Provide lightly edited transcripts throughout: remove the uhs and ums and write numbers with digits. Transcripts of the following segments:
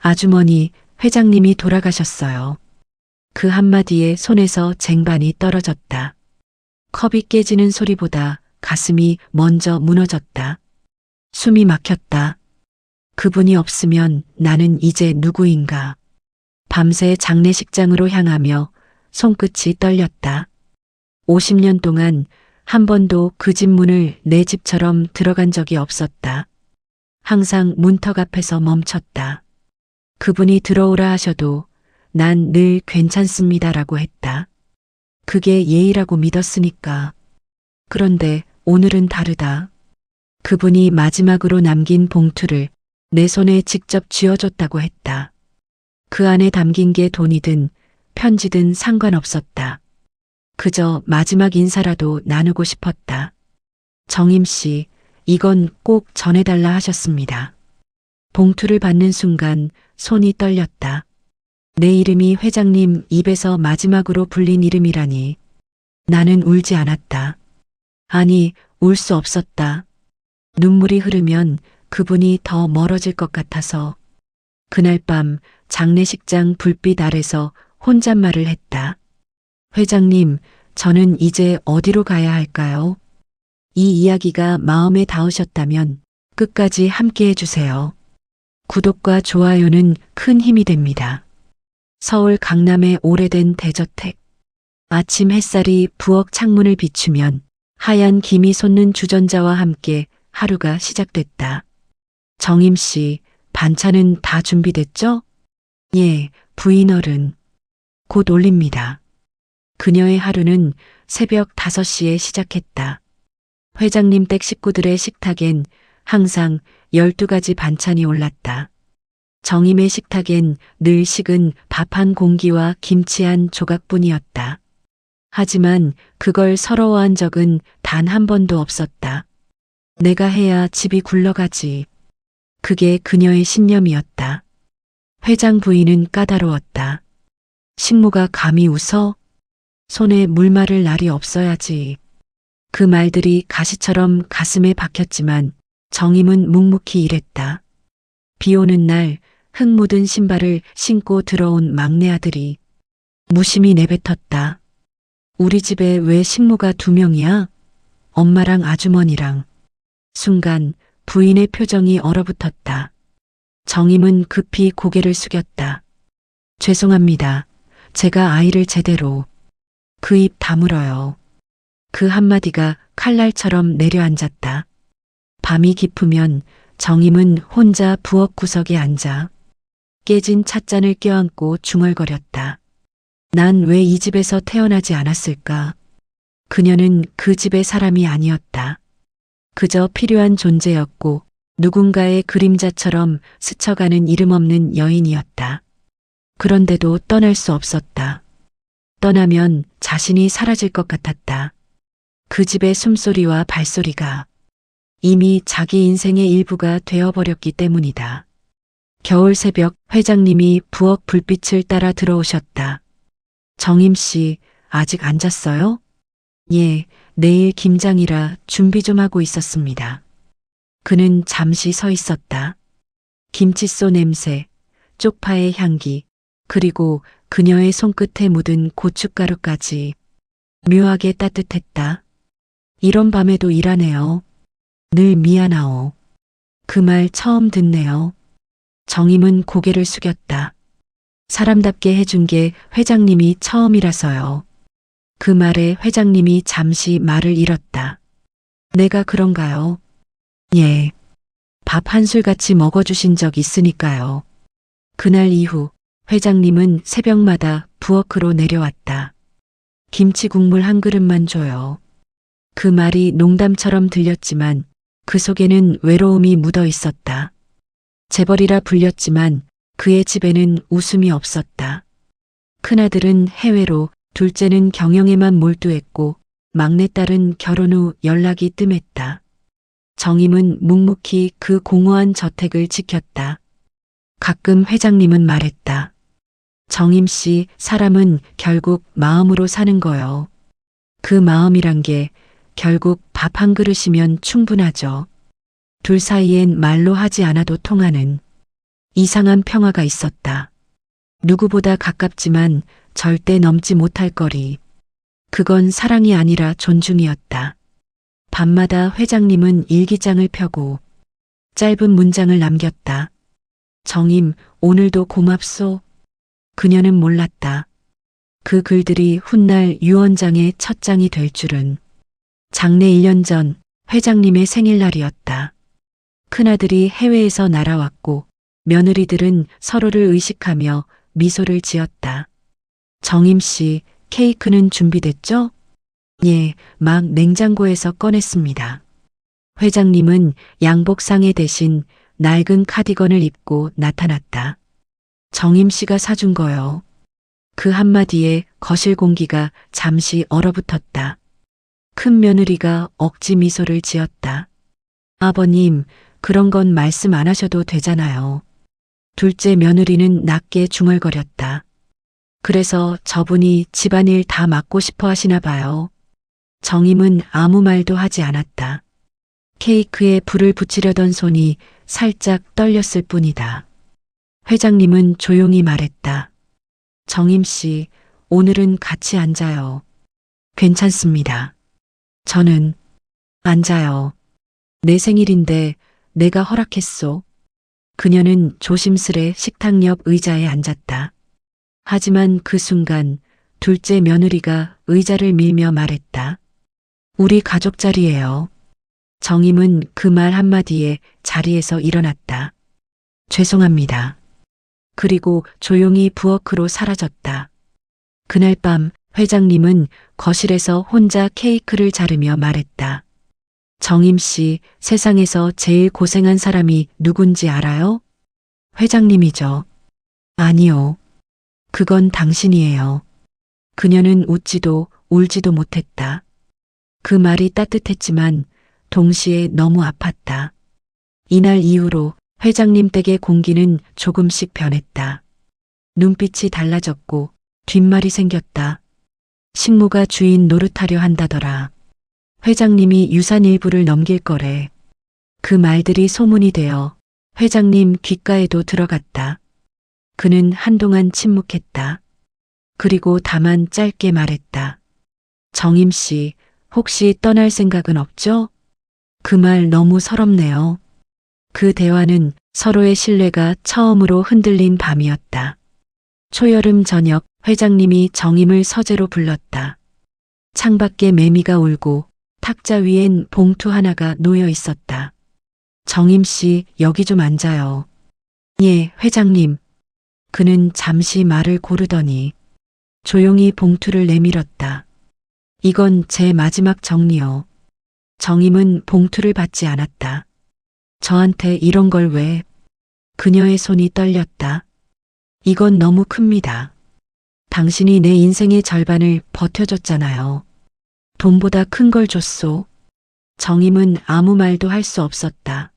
아주머니, 회장님이 돌아가셨어요. 그 한마디에 손에서 쟁반이 떨어졌다. 컵이 깨지는 소리보다 가슴이 먼저 무너졌다. 숨이 막혔다. 그분이 없으면 나는 이제 누구인가. 밤새 장례식장으로 향하며 손끝이 떨렸다. 50년 동안 한 번도 그 집 문을 내 집처럼 들어간 적이 없었다. 항상 문턱 앞에서 멈췄다. 그분이 들어오라 하셔도 난 늘 괜찮습니다라고 했다. 그게 예의라고 믿었으니까. 그런데 오늘은 다르다. 그분이 마지막으로 남긴 봉투를 내 손에 직접 쥐어줬다고 했다. 그 안에 담긴 게 돈이든 편지든 상관없었다. 그저 마지막 인사라도 나누고 싶었다. 정임 씨, 이건 꼭 전해달라 하셨습니다. 봉투를 받는 순간 손이 떨렸다. 내 이름이 회장님 입에서 마지막으로 불린 이름이라니. 나는 울지 않았다. 아니, 울 수 없었다. 눈물이 흐르면 그분이 더 멀어질 것 같아서. 그날 밤 장례식장 불빛 아래서 혼잣말을 했다. 회장님, 저는 이제 어디로 가야 할까요? 이 이야기가 마음에 닿으셨다면 끝까지 함께 해주세요. 구독과 좋아요는 큰 힘이 됩니다. 서울 강남의 오래된 대저택. 아침 햇살이 부엌 창문을 비추면 하얀 김이 솟는 주전자와 함께 하루가 시작됐다. 정임 씨, 반찬은 다 준비됐죠? 예, 부인 어른. 곧 올립니다. 그녀의 하루는 새벽 5시에 시작했다. 회장님 댁 식구들의 식탁엔 항상 12가지 반찬이 올랐다. 정임의 식탁엔 늘 식은 밥 한 공기와 김치 한 조각뿐이었다. 하지만 그걸 서러워한 적은 단 한 번도 없었다. 내가 해야 집이 굴러가지. 그게 그녀의 신념이었다. 회장 부인은 까다로웠다. 식모가 감히 웃어? 손에 물 마를 날이 없어야지. 그 말들이 가시처럼 가슴에 박혔지만 정임은 묵묵히 일했다. 비 오는 날 흙 묻은 신발을 신고 들어온 막내 아들이 무심히 내뱉었다. 우리 집에 왜 식모가 2명이야? 엄마랑 아주머니랑. 순간 부인의 표정이 얼어붙었다. 정임은 급히 고개를 숙였다. 죄송합니다. 제가 아이를 제대로. 그 입 다물어요. 그 한마디가 칼날처럼 내려앉았다. 밤이 깊으면 정임은 혼자 부엌 구석에 앉아 깨진 찻잔을 껴안고 중얼거렸다. 난 왜 이 집에서 태어나지 않았을까? 그녀는 그 집의 사람이 아니었다. 그저 필요한 존재였고 누군가의 그림자처럼 스쳐가는 이름 없는 여인이었다. 그런데도 떠날 수 없었다. 떠나면 자신이 사라질 것 같았다. 그 집의 숨소리와 발소리가 이미 자기 인생의 일부가 되어버렸기 때문이다. 겨울 새벽 회장님이 부엌 불빛을 따라 들어오셨다. 정임 씨, 아직 안 잤어요? 예, 내일 김장이라 준비 좀 하고 있었습니다. 그는 잠시 서 있었다. 김치소 냄새, 쪽파의 향기, 그리고 그녀의 손끝에 묻은 고춧가루까지 묘하게 따뜻했다. 이런 밤에도 일하네요. 늘 미안하오. 그 말 처음 듣네요. 정임은 고개를 숙였다. 사람답게 해준 게 회장님이 처음이라서요. 그 말에 회장님이 잠시 말을 잃었다. 내가 그런가요? 예. 밥 한 술 같이 먹어주신 적 있으니까요. 그날 이후 회장님은 새벽마다 부엌으로 내려왔다. 김치 국물 한 그릇만 줘요. 그 말이 농담처럼 들렸지만 그 속에는 외로움이 묻어 있었다. 재벌이라 불렸지만 그의 집에는 웃음이 없었다. 큰아들은 해외로, 둘째는 경영에만 몰두했고 막내딸은 결혼 후 연락이 뜸했다. 정임은 묵묵히 그 공허한 저택을 지켰다. 가끔 회장님은 말했다. 정임 씨, 사람은 결국 마음으로 사는 거요. 그 마음이란 게 결국 밥 한 그릇이면 충분하죠. 둘 사이엔 말로 하지 않아도 통하는. 이상한 평화가 있었다. 누구보다 가깝지만 절대 넘지 못할 거리. 그건 사랑이 아니라 존중이었다. 밤마다 회장님은 일기장을 펴고 짧은 문장을 남겼다. 정임, 오늘도 고맙소. 그녀는 몰랐다. 그 글들이 훗날 유언장의 첫 장이 될 줄은. 장래 1년 전 회장님의 생일날이었다. 큰아들이 해외에서 날아왔고 며느리들은 서로를 의식하며 미소를 지었다. 정임 씨, 케이크는 준비됐죠? 예, 막 냉장고에서 꺼냈습니다. 회장님은 양복상에 대신 낡은 카디건을 입고 나타났다. 정임 씨가 사준 거요. 그 한마디에 거실 공기가 잠시 얼어붙었다. 큰 며느리가 억지 미소를 지었다. 아버님, 그런 건 말씀 안 하셔도 되잖아요. 둘째 며느리는 낮게 중얼거렸다. 그래서 저분이 집안일 다 맡고 싶어 하시나 봐요. 정임은 아무 말도 하지 않았다. 케이크에 불을 붙이려던 손이 살짝 떨렸을 뿐이다. 회장님은 조용히 말했다. 정임 씨, 오늘은 같이 앉아요. 괜찮습니다. 저는 앉아요. 내 생일인데 내가 허락했소. 그녀는 조심스레 식탁 옆 의자에 앉았다. 하지만 그 순간 둘째 며느리가 의자를 밀며 말했다. 우리 가족 자리예요. 정임은 그 말 한마디에 자리에서 일어났다. 죄송합니다. 그리고 조용히 부엌으로 사라졌다. 그날 밤 회장님은 거실에서 혼자 케이크를 자르며 말했다. 정임 씨, 세상에서 제일 고생한 사람이 누군지 알아요? 회장님이죠. 아니요. 그건 당신이에요. 그녀는 웃지도 울지도 못했다. 그 말이 따뜻했지만 동시에 너무 아팠다. 이날 이후로 회장님 댁의 공기는 조금씩 변했다. 눈빛이 달라졌고 뒷말이 생겼다. 식모가 주인 노릇하려 한다더라. 회장님이 유산 일부를 넘길 거래. 그 말들이 소문이 되어 회장님 귓가에도 들어갔다. 그는 한동안 침묵했다. 그리고 다만 짧게 말했다. 정임 씨, 혹시 떠날 생각은 없죠? 그 말 너무 서럽네요. 그 대화는 서로의 신뢰가 처음으로 흔들린 밤이었다. 초여름 저녁 회장님이 정임을 서재로 불렀다. 창밖에 매미가 울고 탁자 위엔 봉투 하나가 놓여 있었다. 정임 씨, 여기 좀 앉아요. 예, 회장님. 그는 잠시 말을 고르더니 조용히 봉투를 내밀었다. 이건 제 마지막 정리요. 정임은 봉투를 받지 않았다. 저한테 이런 걸 왜? 그녀의 손이 떨렸다. 이건 너무 큽니다. 당신이 내 인생의 절반을 버텨줬잖아요. 돈보다 큰 걸 줬소. 정임은 아무 말도 할 수 없었다.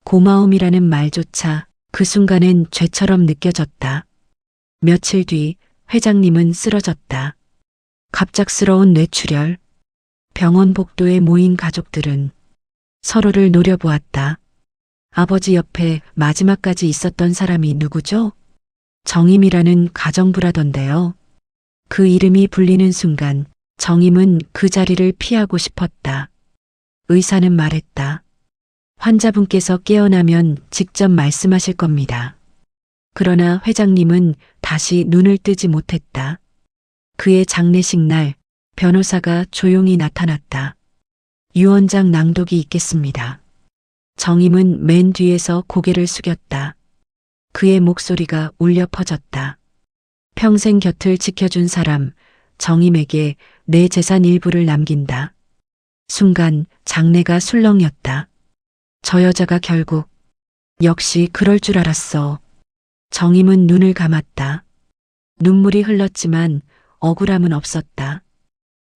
고마움이라는 말조차 그 순간엔 죄처럼 느껴졌다. 며칠 뒤 회장님은 쓰러졌다. 갑작스러운 뇌출혈. 병원 복도에 모인 가족들은 서로를 노려보았다. 아버지 옆에 마지막까지 있었던 사람이 누구죠? 정임이라는 가정부라던데요. 그 이름이 불리는 순간 정임은 그 자리를 피하고 싶었다. 의사는 말했다. 환자분께서 깨어나면 직접 말씀하실 겁니다. 그러나 회장님은 다시 눈을 뜨지 못했다. 그의 장례식 날 변호사가 조용히 나타났다. 유언장 낭독이 있겠습니다. 정임은 맨 뒤에서 고개를 숙였다. 그의 목소리가 울려 퍼졌다. 평생 곁을 지켜준 사람, 정임에게 내 재산 일부를 남긴다. 순간 장내가 술렁였다. 저 여자가 결국 역시 그럴 줄 알았어. 정임은 눈을 감았다. 눈물이 흘렀지만 억울함은 없었다.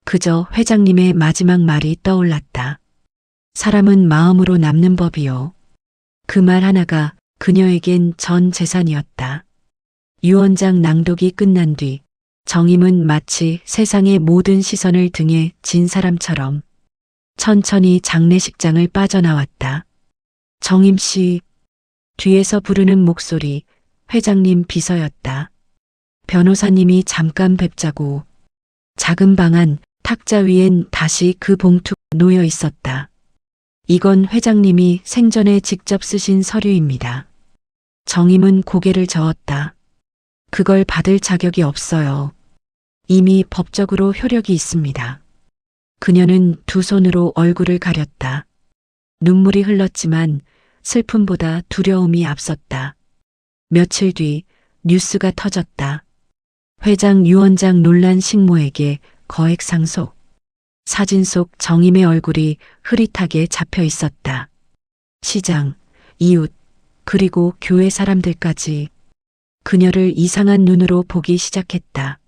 그저 회장님의 마지막 말이 떠올랐다. 사람은 마음으로 남는 법이요. 그 말 하나가 그녀에겐 전 재산이었다. 유언장 낭독이 끝난 뒤 정임은 마치 세상의 모든 시선을 등에 진 사람처럼 천천히 장례식장을 빠져나왔다. 정임 씨, 뒤에서 부르는 목소리, 회장님 비서였다. 변호사님이 잠깐 뵙자고. 작은 방 안 탁자 위엔 다시 그 봉투가 놓여 있었다. 이건 회장님이 생전에 직접 쓰신 서류입니다. 정임은 고개를 저었다. 그걸 받을 자격이 없어요. 이미 법적으로 효력이 있습니다. 그녀는 두 손으로 얼굴을 가렸다. 눈물이 흘렀지만 슬픔보다 두려움이 앞섰다. 며칠 뒤 뉴스가 터졌다. 회장 유원장 논란 식모에게 거액 상속. 사진 속 정임의 얼굴이 흐릿하게 잡혀 있었다. 시장, 이웃, 그리고 교회 사람들까지 그녀를 이상한 눈으로 보기 시작했다.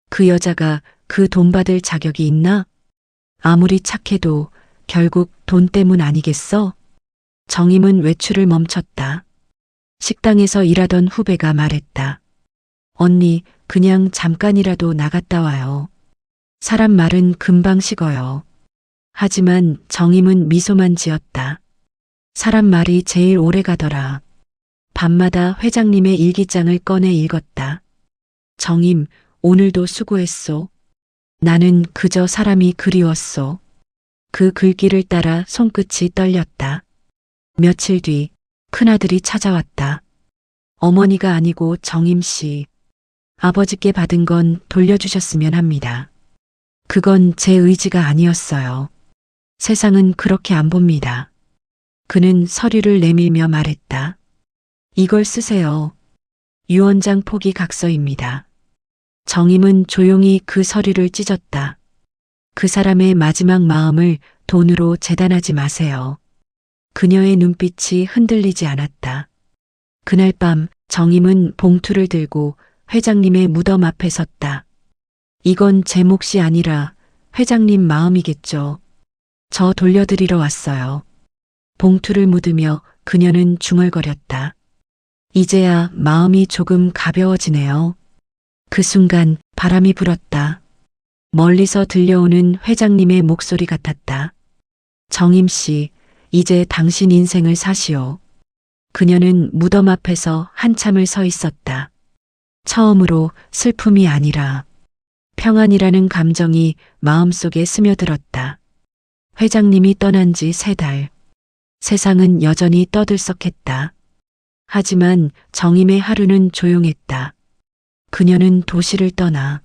그 여자가 그 돈 받을 자격이 있나? 아무리 착해도 결국 돈 때문 아니겠어? 정임은 외출을 멈췄다. 식당에서 일하던 후배가 말했다. 언니, 그냥 잠깐이라도 나갔다 와요. 사람 말은 금방 식어요. 하지만 정임은 미소만 지었다. 사람 말이 제일 오래 가더라. 밤마다 회장님의 일기장을 꺼내 읽었다. 정임, 오늘도 수고했소. 나는 그저 사람이 그리웠소. 그 글귀를 따라 손끝이 떨렸다. 며칠 뒤 큰아들이 찾아왔다. 어머니가 아니고 정임 씨. 아버지께 받은 건 돌려주셨으면 합니다. 그건 제 의지가 아니었어요. 세상은 그렇게 안 봅니다. 그는 서류를 내밀며 말했다. 이걸 쓰세요. 유원장 포기 각서입니다. 정임은 조용히 그 서류를 찢었다. 그 사람의 마지막 마음을 돈으로 재단하지 마세요. 그녀의 눈빛이 흔들리지 않았다. 그날 밤 정임은 봉투를 들고 회장님의 무덤 앞에 섰다. 이건 제 몫이 아니라 회장님 마음이겠죠. 저 돌려드리러 왔어요. 봉투를 묻으며 그녀는 중얼거렸다. 이제야 마음이 조금 가벼워지네요. 그 순간 바람이 불었다. 멀리서 들려오는 회장님의 목소리 같았다. 정임 씨, 이제 당신 인생을 사시오. 그녀는 무덤 앞에서 한참을 서 있었다. 처음으로 슬픔이 아니라 평안이라는 감정이 마음속에 스며들었다. 회장님이 떠난 지 3달. 세상은 여전히 떠들썩했다. 하지만 정임의 하루는 조용했다. 그녀는 도시를 떠나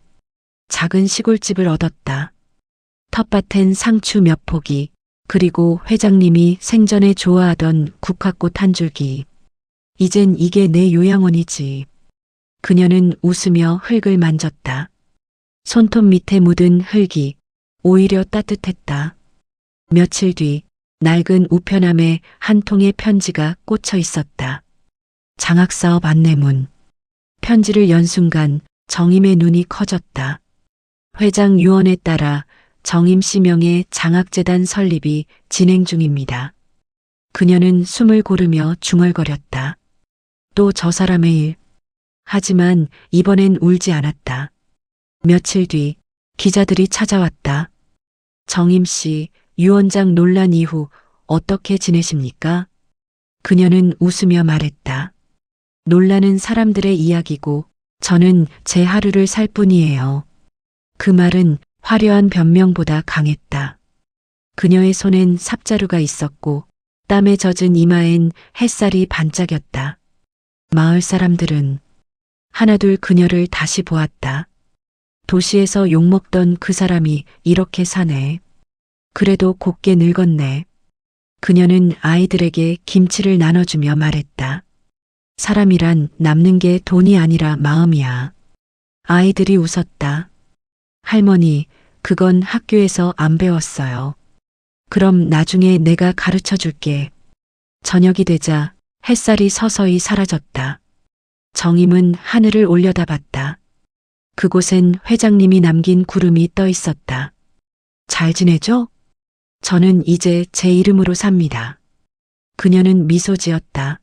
작은 시골집을 얻었다. 텃밭엔 상추 몇 포기, 그리고 회장님이 생전에 좋아하던 국화꽃 한 줄기. 이젠 이게 내 요양원이지. 그녀는 웃으며 흙을 만졌다. 손톱 밑에 묻은 흙이 오히려 따뜻했다. 며칠 뒤 낡은 우편함에 한 통의 편지가 꽂혀 있었다. 장학사업 안내문. 편지를 연 순간 정임의 눈이 커졌다. 회장 유언에 따라 정임 씨 명의 장학재단 설립이 진행 중입니다. 그녀는 숨을 고르며 중얼거렸다. 또 저 사람의 일. 하지만 이번엔 울지 않았다. 며칠 뒤 기자들이 찾아왔다. 정임 씨, 유원장 논란 이후 어떻게 지내십니까? 그녀는 웃으며 말했다. 논란은 사람들의 이야기고 저는 제 하루를 살 뿐이에요. 그 말은 화려한 변명보다 강했다. 그녀의 손엔 삽자루가 있었고 땀에 젖은 이마엔 햇살이 반짝였다. 마을 사람들은 하나둘 그녀를 다시 보았다. 도시에서 욕먹던 그 사람이 이렇게 사네. 그래도 곱게 늙었네. 그녀는 아이들에게 김치를 나눠주며 말했다. 사람이란 남는 게 돈이 아니라 마음이야. 아이들이 웃었다. 할머니, 그건 학교에서 안 배웠어요. 그럼 나중에 내가 가르쳐 줄게. 저녁이 되자 햇살이 서서히 사라졌다. 정임은 하늘을 올려다봤다. 그곳엔 회장님이 남긴 구름이 떠 있었다. 잘 지내죠? 저는 이제 제 이름으로 삽니다. 그녀는 미소 지었다.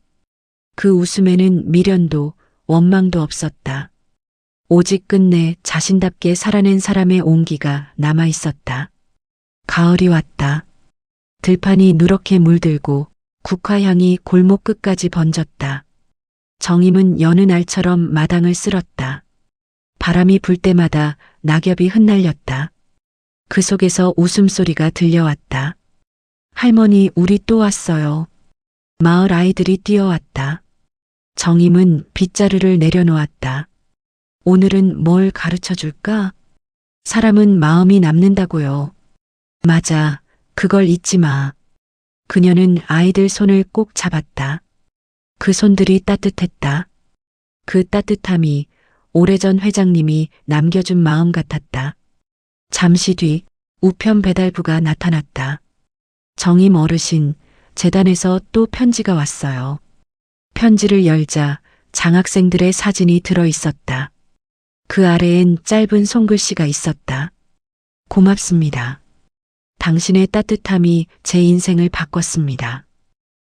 그 웃음에는 미련도 원망도 없었다. 오직 끝내 자신답게 살아낸 사람의 온기가 남아 있었다. 가을이 왔다. 들판이 누렇게 물들고 국화향이 골목 끝까지 번졌다. 정임은 여느 날처럼 마당을 쓸었다. 바람이 불 때마다 낙엽이 흩날렸다. 그 속에서 웃음소리가 들려왔다. 할머니, 우리 또 왔어요. 마을 아이들이 뛰어왔다. 정임은 빗자루를 내려놓았다. 오늘은 뭘 가르쳐 줄까? 사람은 마음이 남는다고요. 맞아. 그걸 잊지 마. 그녀는 아이들 손을 꼭 잡았다. 그 손들이 따뜻했다. 그 따뜻함이 오래전 회장님이 남겨준 마음 같았다. 잠시 뒤 우편 배달부가 나타났다. 정임 어르신, 재단에서 또 편지가 왔어요. 편지를 열자 장학생들의 사진이 들어 있었다. 그 아래엔 짧은 손글씨가 있었다. 고맙습니다. 당신의 따뜻함이 제 인생을 바꿨습니다.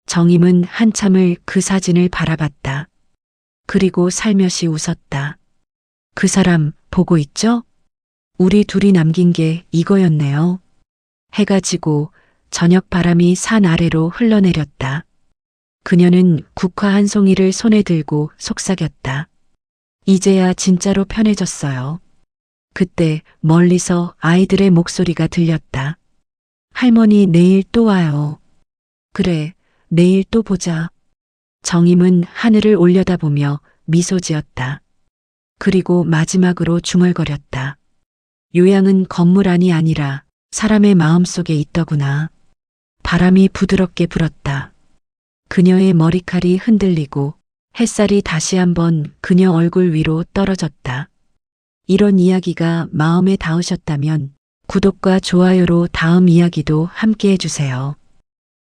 정임은 한참을 그 사진을 바라봤다. 그리고 살며시 웃었다. 그 사람 보고 있죠? 우리 둘이 남긴 게 이거였네요. 해가 지고 저녁 바람이 산 아래로 흘러내렸다. 그녀는 국화 한 송이를 손에 들고 속삭였다. 이제야 진짜로 편해졌어요. 그때 멀리서 아이들의 목소리가 들렸다. 할머니, 내일 또 와요. 그래, 내일 또 보자. 정임은 하늘을 올려다보며 미소 지었다. 그리고 마지막으로 중얼거렸다. 요양은 건물 안이 아니라 사람의 마음속에 있더구나. 바람이 부드럽게 불었다. 그녀의 머리칼이 흔들리고 햇살이 다시 한번 그녀 얼굴 위로 떨어졌다. 이런 이야기가 마음에 닿으셨다면 구독과 좋아요로 다음 이야기도 함께 해주세요.